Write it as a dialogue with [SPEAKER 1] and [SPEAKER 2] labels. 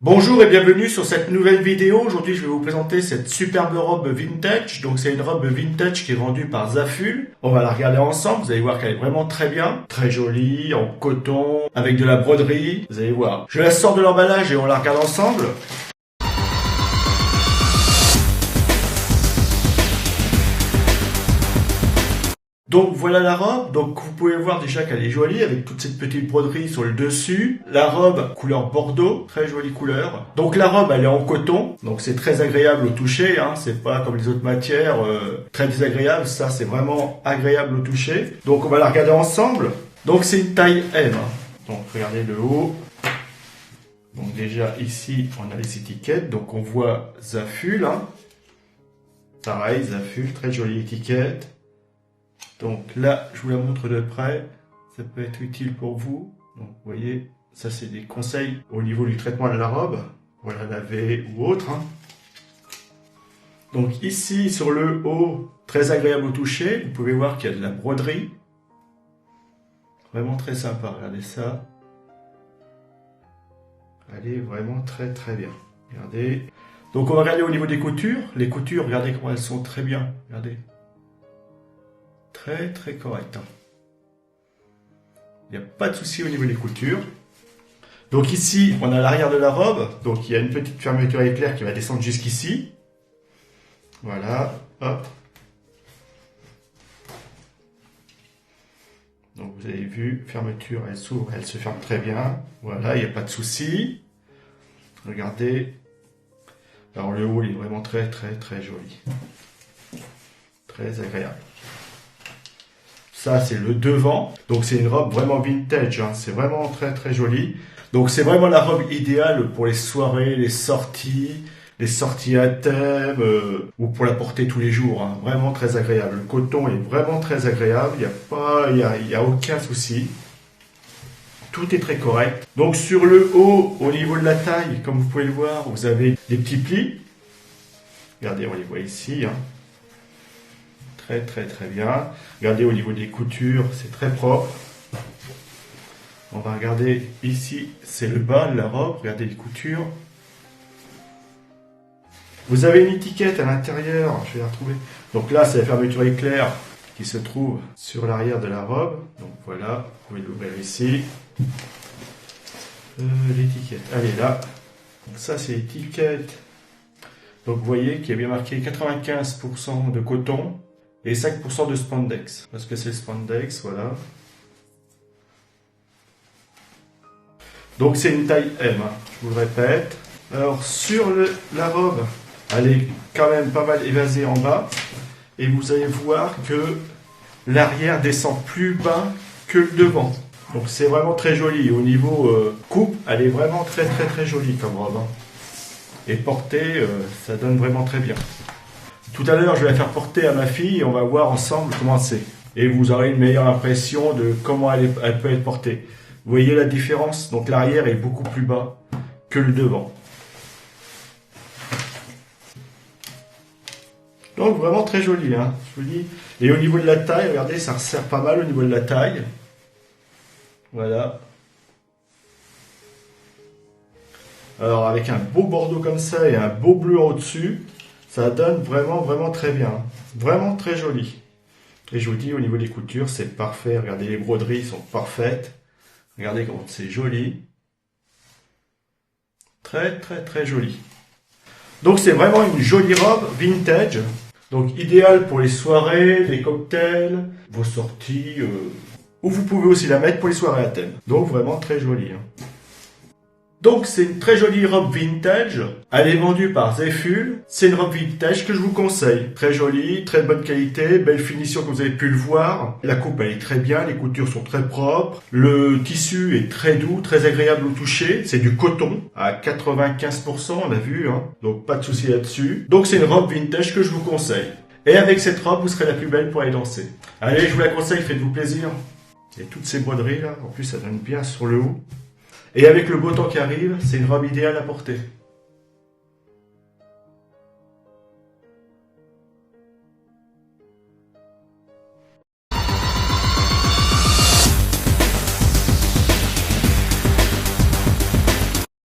[SPEAKER 1] Bonjour et bienvenue sur cette nouvelle vidéo. Aujourd'hui, je vais vous présenter cette superbe robe vintage. Donc, c'est une robe vintage qui est vendue par Zaful. On va la regarder ensemble. Vous allez voir qu'elle est vraiment très bien. Très jolie, en coton, avec de la broderie. Vous allez voir. Je la sors de l'emballage et on la regarde ensemble. Donc voilà la robe, donc vous pouvez voir déjà qu'elle est jolie avec toute cette petite broderie sur le dessus. La robe couleur bordeaux, très jolie couleur. Donc la robe elle est en coton, donc c'est très agréable au toucher, hein. C'est pas comme les autres matières très désagréable, ça c'est vraiment agréable au toucher. Donc on va la regarder ensemble. Donc c'est une taille M, hein. Donc regardez le haut. Donc déjà ici on a les étiquettes, donc on voit Zaful, hein. Pareil Zaful, très jolie étiquette. Donc là, je vous la montre de près, ça peut être utile pour vous. Donc vous voyez, ça c'est des conseils au niveau du traitement de la robe, pour la laver ou autre, hein. Donc ici, sur le haut, très agréable au toucher, vous pouvez voir qu'il y a de la broderie. Vraiment très sympa, regardez ça. Elle est vraiment très très bien, regardez. Donc on va regarder au niveau des coutures. Les coutures, regardez comment elles sont très bien, regardez. Très très correct. Il n'y a pas de souci au niveau des coutures. Donc ici, on a l'arrière de la robe. Donc il y a une petite fermeture éclair qui va descendre jusqu'ici. Voilà. Hop. Donc vous avez vu, fermeture, elle s'ouvre, elle se ferme très bien. Voilà, il n'y a pas de souci. Regardez. Alors le haut, il est vraiment très très très joli. Très agréable. Ça, c'est le devant. Donc, c'est une robe vraiment vintage, hein. C'est vraiment très, très joli. Donc, c'est vraiment la robe idéale pour les soirées, les sorties à thème, ou pour la porter tous les jours, hein. Vraiment très agréable. Le coton est vraiment très agréable. Il y a aucun souci. Tout est très correct. Donc, sur le haut, au niveau de la taille, comme vous pouvez le voir, vous avez des petits plis. Regardez, on les voit ici, hein. Très très très bien. Regardez au niveau des coutures, c'est très propre. On va regarder ici, c'est le bas de la robe. Regardez les coutures. Vous avez une étiquette à l'intérieur, je vais la retrouver. Donc là, c'est la fermeture éclair qui se trouve sur l'arrière de la robe. Donc voilà, vous pouvez l'ouvrir ici. L'étiquette, elle est là. Donc ça, c'est l'étiquette. Donc vous voyez qu'il y a bien marqué 95% de coton. Et 5% de spandex, parce que c'est spandex, voilà. Donc c'est une taille M, hein, je vous le répète. Alors sur la robe, elle est quand même pas mal évasée en bas. Et vous allez voir que l'arrière descend plus bas que le devant. Donc c'est vraiment très joli. Au niveau coupe, elle est vraiment très très très jolie comme robe, hein. Et portée, ça donne vraiment très bien. Tout à l'heure, je vais la faire porter à ma fille et on va voir ensemble comment c'est. Et vous aurez une meilleure impression de comment elle peut être portée. Vous voyez la différence? Donc l'arrière est beaucoup plus bas que le devant. Donc vraiment très joli, hein, je vous dis. Et au niveau de la taille, regardez, ça resserre pas mal au niveau de la taille. Voilà. Alors avec un beau bordeaux comme ça et un beau bleu au-dessus, ça donne vraiment, vraiment très bien. Vraiment très joli. Et je vous dis, au niveau des coutures, c'est parfait. Regardez, les broderies sont parfaites. Regardez comment c'est joli. Très, très, très joli. Donc, c'est vraiment une jolie robe vintage. Donc, idéale pour les soirées, les cocktails, vos sorties. Ou vous pouvez aussi la mettre pour les soirées à thème. Donc, vraiment très jolie, hein. Donc c'est une très jolie robe vintage, elle est vendue par Zaful, c'est une robe vintage que je vous conseille. Très jolie, très bonne qualité, belle finition comme vous avez pu le voir. La coupe elle est très bien, les coutures sont très propres, le tissu est très doux, très agréable au toucher, c'est du coton à 95% on a vu, hein. Donc pas de souci là-dessus. Donc c'est une robe vintage que je vous conseille. Et avec cette robe vous serez la plus belle pour aller danser. Allez je vous la conseille, faites-vous plaisir. Et toutes ces broderies là, en plus ça donne bien sur le haut. Et avec le beau temps qui arrive, c'est une robe idéale à porter.